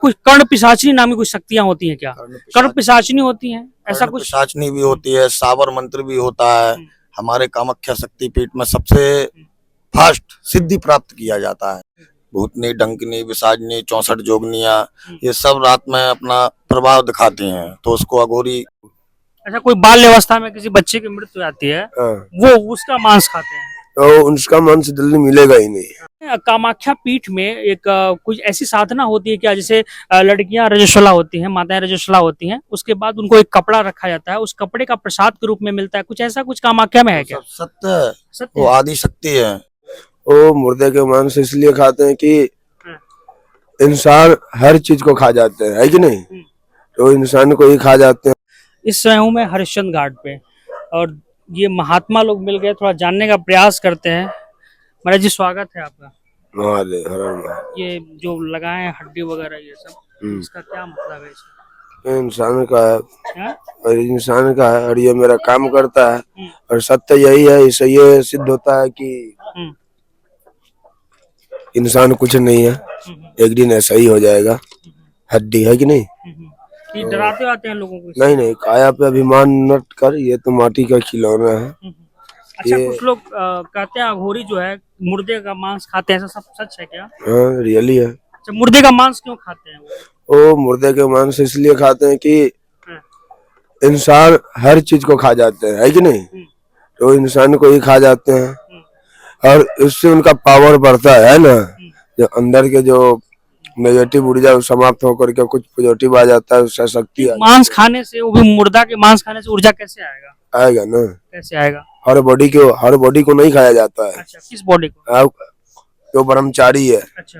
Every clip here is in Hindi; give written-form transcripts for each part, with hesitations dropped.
कुछ कर्ण पिशाचिनी नामी कुछ शक्तियां होती हैं क्या? कर्ण पिशाचिनी होती हैं, ऐसा कुछ? पिशाचनी भी होती है, सावर मंत्र भी होता है। हमारे कामाख्या शक्तिपीठ में सबसे फास्ट सिद्धि प्राप्त किया जाता है। भूतनी, डंकनी, विसाजनी, 64 जोगनिया, ये सब रात में अपना प्रभाव दिखाती हैं, तो उसको अघोरी। अच्छा, कोई बाल्य अवस्था में किसी बच्चे की मृत्यु आती है, वो उसका मांस खाते हैं तो उसका मांस जल्दी मिलेगा ही नहीं। कामाख्या पीठ में एक कुछ ऐसी साधना होती है क्या, जैसे लड़कियां रजस्वला होती हैं, माताएं रजस्वला होती हैं, उसके बाद उनको एक कपड़ा रखा जाता है, उस कपड़े का प्रसाद के रूप में मिलता है, कुछ ऐसा कुछ कामाख्या में है क्या? सत्य है, सत्य वो है? आदि शक्ति है। वो मुर्दे के मांस इसलिए खाते हैं कि इंसान हर चीज को खा जाते हैं, है कि नहीं? तो इंसान को ही खा जाते हैं। इस समय हूँ मैं हरिश्चंद्र घाट पे, और ये महात्मा लोग मिल गए, थोड़ा जानने का प्रयास करते हैं। महाराज जी, स्वागत है आपका। ये जो लगाए हैं हड्डी वगैरह ये सब, इसका क्या मतलब है? इसका इंसान का है हाँ? और इंसान का है, और ये मेरा काम करता है, और सत्य यही है। इससे ये सिद्ध होता है कि इंसान कुछ नहीं है, एक दिन ऐसा ही हो जाएगा, हड्डी, है कि नहीं? ये डराते आते हैं लोगों को? नहीं नहीं, काया पे अभिमान न कर, ये तो माटी का खिलौना है। अच्छा, कुछ लोग कहते हैं अघोरी जो है मुर्दे का मांस खाते हैं, ऐसा सब सच है क्या? हाँ, रियली है। अच्छा, मुर्दे का मांस क्यों खाते हैं वो मुर्दे के मांस इसलिए खाते हैं कि इंसान हर चीज को खा जाते हैं, है कि नहीं? तो इंसान को ही खा जाते हैं, और इससे उनका पावर बढ़ता है ना, जो अंदर के जो नेगेटिव ऊर्जा समाप्त होकर के कुछ पॉजिटिव आ जाता है, उससे शक्ति मांस खाने से, वो भी मुर्दा के मांस खाने से ऊर्जा कैसे आएगा? आएगा ना। कैसे आएगा? हर बॉडी को नहीं खाया जाता है। अच्छा, किस बॉडी को? आप जो ब्रह्मचारी है अच्छा,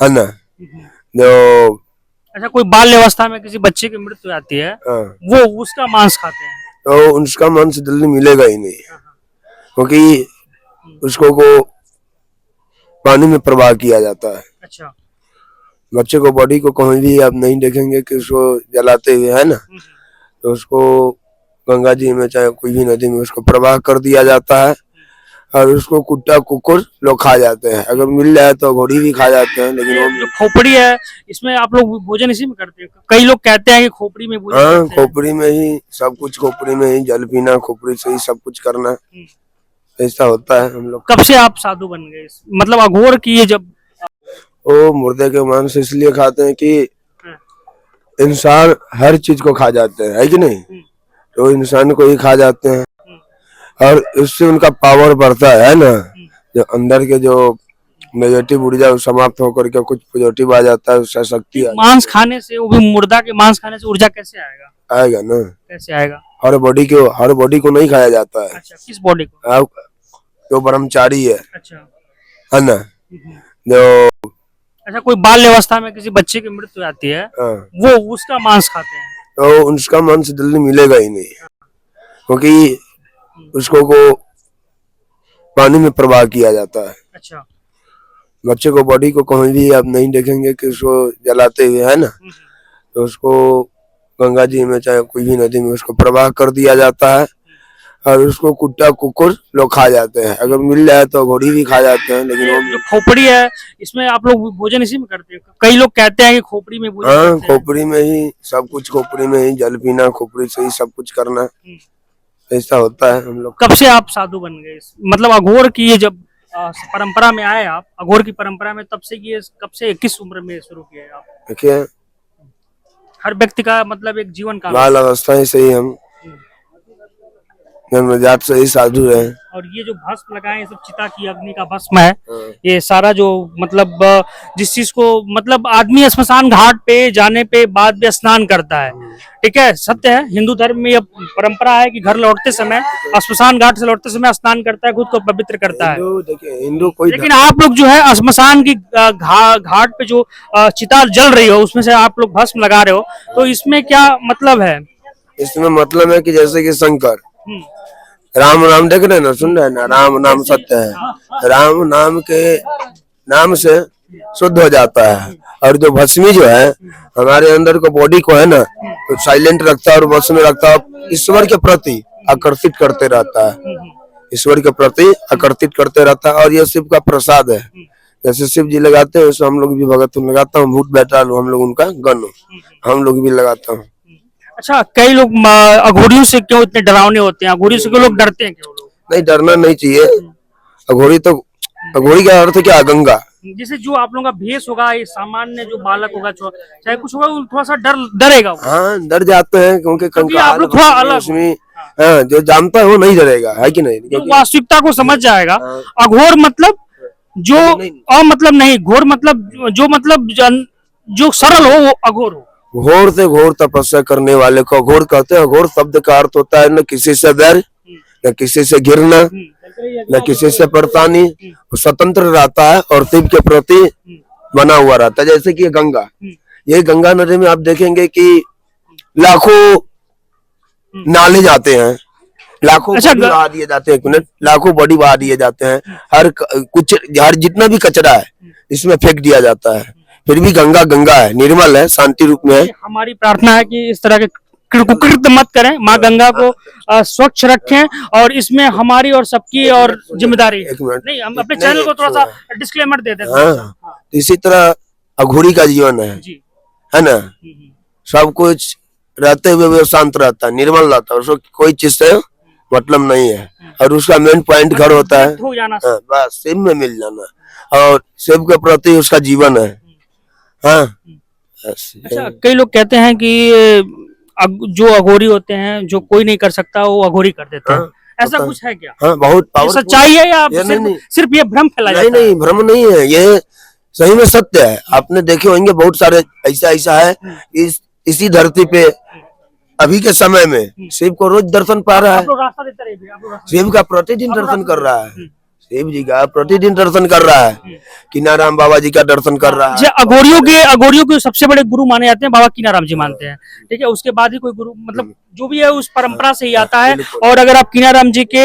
ना, जो अच्छा, कोई बाल्य अवस्था में किसी बच्चे की मृत्यु आती है, वो उसका मांस खाते हैं, तो उसका मांस जल्दी मिलेगा ही नहीं, क्योंकि उसको पानी में प्रवाह किया जाता है। अच्छा, बच्चे को बॉडी को कहीं भी आप नहीं देखेंगे कि उसको जलाते हुए, है ना, तो उसको गंगा जी में चाहे कोई भी नदी में उसको प्रवाह कर दिया जाता है, और उसको कुत्ता कुकुर लोग खा जाते हैं। अगर मिल जाए तो घोड़ी भी खा जाते हैं, लेकिन वो जो खोपड़ी है, इसमें आप लोग भोजन इसी में करते हैं? कई लोग कहते हैं कि खोपड़ी में भोजन हाँ, करते हैं। खोपड़ी में ही सब कुछ, खोपड़ी में ही जल पीना, खोपड़ी से ही सब कुछ करना, ऐसा होता है हम लोग। कब से आप साधु बन गए, मतलब अघोर की ये जब? वो मुर्दे के मांस इसलिए खाते हैं कि इंसान हर चीज को खा जाते हैं, है कि नहीं? तो इंसान को ही खा जाते हैं, और इससे उनका पावर बढ़ता है ना, जो अंदर के जो नेगेटिव ऊर्जा समाप्त होकर के कुछ पॉजिटिव आ जाता है, उससे शक्ति मांस खाने से, वो भी मुर्दा के मांस खाने से ऊर्जा कैसे आएगा? आएगा ना। कैसे आएगा? हर बॉडी को नहीं खाया जाता है। अच्छा, किस बॉडी को? आप जो ब्रह्मचारी है अच्छा, ना, जो अच्छा, कोई बाल्य अवस्था में किसी बच्चे की मृत्यु आती है, वो उसका मांस खाते हैं, तो उसका मांस जल्दी मिलेगा ही नहीं, क्योंकि उसको पानी में प्रवाह किया जाता है। अच्छा, बच्चे को बॉडी को कहीं भी आप नहीं देखेंगे कि उसको जलाते हुए, है ना, तो उसको गंगा जी में चाहे कोई भी नदी में उसको प्रवाह कर दिया जाता है, और उसको कुत्ता कुकुर लोग खा जाते हैं। अगर मिल जाए तो घोड़ी भी खा जाते हैं, लेकिन वो जो खोपड़ी है, इसमें आप लोग भोजन इसी में करते हैं? कई लोग कहते हैं कि खोपड़ी में भोजन हाँ, करते हैं। खोपड़ी में ही सब कुछ, खोपड़ी में ही जल पीना, खोपड़ी से ही सब कुछ करना, ऐसा होता है हम लोग। कब से आप साधु बन गए, मतलब अघोर की ये जब परंपरा में आए आप, अघोर की परंपरा में, तब से ये कब से, किस उम्र में शुरू किया आप? देखिए, हर व्यक्ति का मतलब एक जीवन का बाल अवस्था से ही हम जन्मजात से ही साधु है। और ये जो भस्म लगाए, सब चिता की अग्नि का भस्म है, ये सारा जो मतलब जिस चीज को, मतलब आदमी स्मशान घाट पे जाने पे बाद में स्नान करता है, ठीक है, सत्य है। हिंदू धर्म में ये परंपरा है कि घर लौटते समय, स्मशान घाट से लौटते समय स्नान करता है, खुद को पवित्र करता है। देखिए, हिंदू कोई, लेकिन आप लोग जो है स्मशान की घाट पे जो चिता जल रही हो, उसमें से आप लोग भस्म लगा रहे हो, तो इसमें क्या मतलब है? इसमें मतलब है कि जैसे कि शंकर राम नाम देख रहे हैं ना, सुन रहे हैं ना, राम नाम सत्य है, राम नाम के नाम से शुद्ध हो जाता है। और जो भस्मी जो है हमारे अंदर को बॉडी को है ना, तो साइलेंट रखता है और बस में रखता है, ईश्वर के प्रति आकर्षित करते रहता है, ईश्वर के प्रति आकर्षित करते रहता है। और ये शिव का प्रसाद है, जैसे शिव जी लगाते हैं वैसे हम लोग भी भगत लगाता हूँ, भूत बैताल हम लोग उनका गण हम लोग भी लगाता हूँ। अच्छा, कई लोग अघोरियों से क्यों इतने डरावने होते हैं? अघोरियों से क्यों लोग डरते हैं? क्यों लोग? नहीं, डरना नहीं चाहिए। अघोरी का अर्थ क्या? गंगा। जैसे जो आप लोगों का भेष होगा, ये सामान्य जो बालक होगा, चाहे कुछ होगा, वो थोड़ा सा डरेगा वो। हाँ, डर जाते हैं क्योंकि क्योंकि आप लोग थोड़ा अलग हो। उसमें हाँ, जो जानता है वो नहीं डरेगा, है कि नहीं? जो वास्तविकता को समझ जाएगा। अघोर मतलब जो मतलब नहीं, घोर मतलब जो मतलब जो सरल हो वो अघोर हो। घोर से घोर तपस्या करने वाले को अघोर कहते हैं। अघोर शब्द का अर्थ होता है न किसी से डर, न किसी से गिरना, न किसी से परेशानी, वो स्वतंत्र रहता है और शिव के प्रति बना हुआ रहता है। जैसे कि ये गंगा नदी में आप देखेंगे कि लाखों नाले जाते हैं, लाखों बॉडी बहा दिए जाते हैं, लाखों बॉडी बहा दिए जाते हैं। हर जितना भी कचरा है इसमें फेंक दिया जाता है, फिर भी गंगा है, निर्मल है, शांति रूप में है। हमारी प्रार्थना है कि इस तरह के कुकृत्य मत करें, माँ गंगा को स्वच्छ रखें और इसमें हमारी और सबकी और जिम्मेदारी है। नहीं, हम अपने चैनल को थोड़ा सा डिस्क्लेमर दे देते हैं। हाँ, इसी तरह अघोरी का जीवन है ना। सब कुछ रहते हुए वो शांत रहता है, निर्मल रहता है, उसको कोई चीज से मतलब नहीं है। और उसका मेन पॉइंट घर होता है बस शिव में मिल जाना और शिव के प्रति उसका जीवन है। हाँ, अच्छा, कई लोग कहते हैं कि जो अघोरी होते हैं, जो कोई नहीं कर सकता वो अघोरी कर देते हैं। ऐसा कुछ है क्या? हाँ, बहुत सच्चाई है या सिर्फ ये भ्रम फैलाया जाता है? नहीं, भ्रम नहीं है, ये सही में सत्य है। आपने देखे होंगे बहुत सारे ऐसा है, इसी धरती पे अभी के समय में शिव को रोज दर्शन पा रहा है, शिव का प्रतिदिन दर्शन कर रहा है, शिव जी का प्रतिदिन दर्शन कर रहा है, कीनाराम बाबा जी का दर्शन कर रहा है। अघोरियों के सबसे बड़े गुरु माने जाते हैं बाबा कीनाराम जी मानते हैं, ठीक है। उसके बाद ही कोई गुरु मतलब जो भी है उस परंपरा से ही आता है। और अगर आप कीनाराम जी के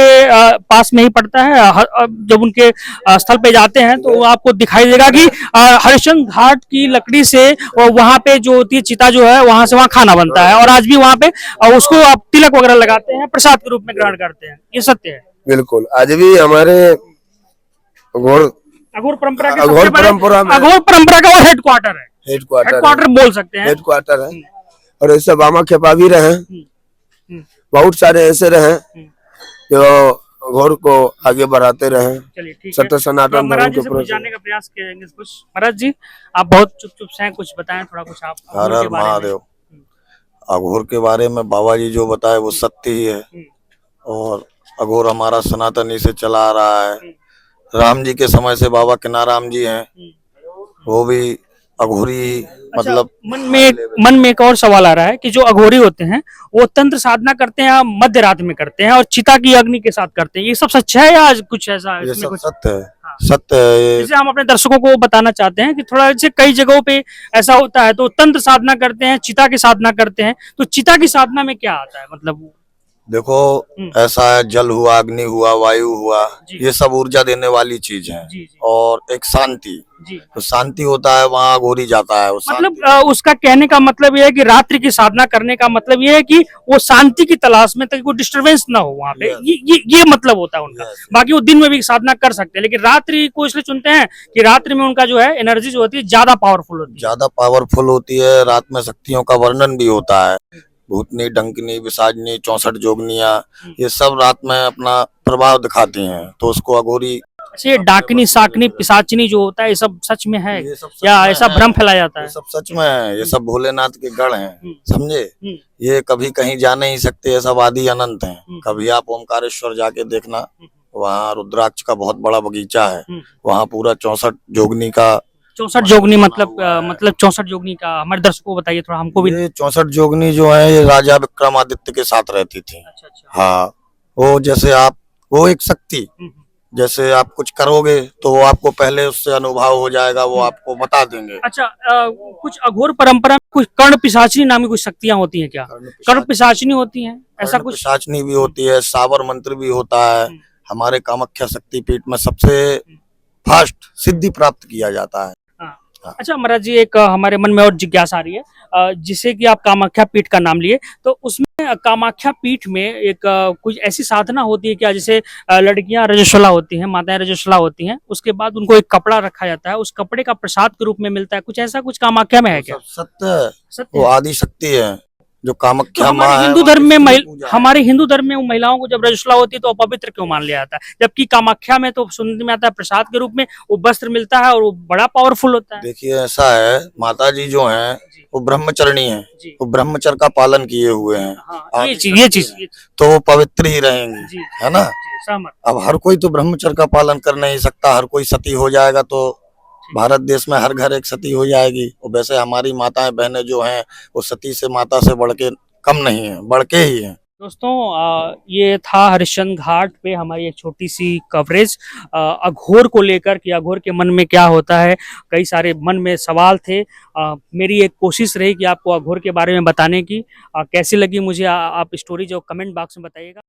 पास में ही पड़ता है, जब उनके स्थल पे जाते हैं तो आपको दिखाई देगा कि हरिश्चंद्र घाट की लकड़ी से वहां पे जो होती है चिता जो है, वहां से वहां खाना बनता है और आज भी वहां पे उसको आप तिलक वगैरह लगाते हैं, प्रसाद के रूप में ग्रहण करते हैं। ये सत्य है। बिल्कुल, आज भी हमारे अघोर परंपरा का वो हेडक्वार्टर बोल सकते हैं, हेडक्वार्टर है। और ऐसे बामा खेपा भी रहे, बहुत सारे ऐसे रहे जो घोर को आगे बढ़ाते रहे। चलिए, ठीक है। सत्य सनातन महाराज जी से कुछ जानने का प्रयास करेंगे। कुछ महाराज जी, आप बहुत चुप से हैं, कुछ बताएं थोड़ा कुछ आप हर हर महादेव। अघोर के बारे में बाबा जी जो बताए वो सत्य ही है और अघोर हमारा सनातनी से चला आ रहा है। राम जी के समय से बाबा कीनाराम जी हैं, वो भी अघोरी मतलब। मन में एक और सवाल आ रहा है कि जो अघोरी होते हैं वो तंत्र साधना करते हैं या मध्य रात में करते हैं और चिता की अग्नि के साथ करते हैं, ये सब सच है या कुछ ऐसा? ये सब सत्य है। सत्य है। जैसे हम अपने दर्शकों को बताना चाहते हैं कि थोड़ा जैसे कई जगहों पे ऐसा होता है, तो तंत्र साधना करते हैं, चिता की साधना करते हैं, तो चिता की साधना में क्या आता है? मतलब देखो, ऐसा है, जल हुआ, अग्नि हुआ, वायु हुआ, ये सब ऊर्जा देने वाली चीज है। और एक शांति, तो शांति होता है वहाँ अघोरी जाता है। मतलब उसका कहने का मतलब ये है कि रात्रि की साधना करने का मतलब ये है कि वो शांति की तलाश में, ताकि कोई डिस्टरबेंस ना हो वहाँ पे। ये मतलब होता है उनका। बाकी वो दिन में भी साधना कर सकते हैं, लेकिन रात्रि को इसलिए चुनते हैं कि रात्रि में उनका जो है एनर्जी जो होती है ज्यादा पावरफुल होती है। रात में शक्तियों का वर्णन भी होता है, भूतनी, डंकनी, विसाजनी, 64 जोगनिया, ये सब रात में अपना प्रभाव दिखाती हैं, तो उसको अघोरी। ये डाकनी, साकनी, पिशाचनी जो होता है, ये सब सच में है या ऐसा भ्रम फैलाया जाता है? ये सब सच में है, ये सब भोलेनाथ के गढ़ हैं, समझे। ये कभी कहीं जा नहीं सकते, ये सब आदि अनंत हैं। कभी आप ओमकारेश्वर जाके देखना, वहाँ रुद्राक्ष का बहुत बड़ा बगीचा है, वहाँ पूरा 64 जोगनी का। 64 जोगनी मतलब 64 जोगनी का हमारे दर्शकों को बताइए थोड़ा, हमको भी। ये 64 जोगनी जो है, ये राजा विक्रमादित्य के साथ रहती थी। अच्छा। हाँ, वो जैसे वो एक शक्ति, जैसे आप कुछ करोगे तो वो आपको पहले उससे अनुभव हो जाएगा, वो आपको बता देंगे। अच्छा, कुछ अघोर परंपरा में कुछ कर्ण पिशाचनी नामी कुछ शक्तियां होती हैं क्या? कर्ण पिशाचनी होती हैं, ऐसा कुछ? पिशाचनी भी होती है, सावर मंत्र भी होता है। हमारे कामाख्या शक्तिपीठ में सबसे फास्ट सिद्धि प्राप्त किया जाता है। अच्छा महाराज जी, एक हमारे मन में और जिज्ञासा आ रही है, जिसे कि आप कामाख्या पीठ का नाम लिए, तो उसमें कामाख्या पीठ में एक कुछ ऐसी साधना होती है क्या, जैसे लड़कियां रजस्वला होती हैं, माताएं रजस्वला होती हैं, उसके बाद उनको एक कपड़ा रखा जाता है, उस कपड़े का प्रसाद के रूप में मिलता है, कुछ ऐसा कुछ कामाख्या में है क्या? सब सत्य है, सत्य वो है? आदि शक्ति है जो तो कामाख्या हमारे माँ है। हिंदू वहाँ धर्म में किसकी पूजा है? हमारे हिंदू धर्म में महिलाओं को जब रजस्वला होती है तो अपवित्र क्यों मान लिया जाता है, जबकि कामाख्या में तो सुनने में आता है प्रसाद के रूप में वो वस्त्र मिलता है और वो बड़ा पावरफुल होता है। देखिए ऐसा है, माता जी जो हैं जी वो ब्रह्मचरणी हैं, जी वो ब्रह्मचर्य का पालन किए हुए हैं, हाँ, ये आदि चीज शक्ति है, तो वो पवित्र ही रहेंगी, जी है ना। जी, सहमत। अब हर कोई तो ब्रह्मचर्य का पालन कर नहीं सकता, हर कोई सती हो जाएगा तो भारत देश में हर घर एक सती हो जाएगी। और वैसे हमारी माताएं बहनें जो हैं वो सती से माता से बढ़ के कम नहीं है, बढ़ के ही है। दोस्तों ये था हरिश्चंद्र घाट पे हमारी एक छोटी सी कवरेज अघोर को लेकर कि अघोर के मन में क्या होता है। कई सारे मन में सवाल थे, मेरी एक कोशिश रही कि आपको अघोर के बारे में बताने की। कैसी लगी मुझे आप स्टोरी जो कमेंट बॉक्स में बताइएगा।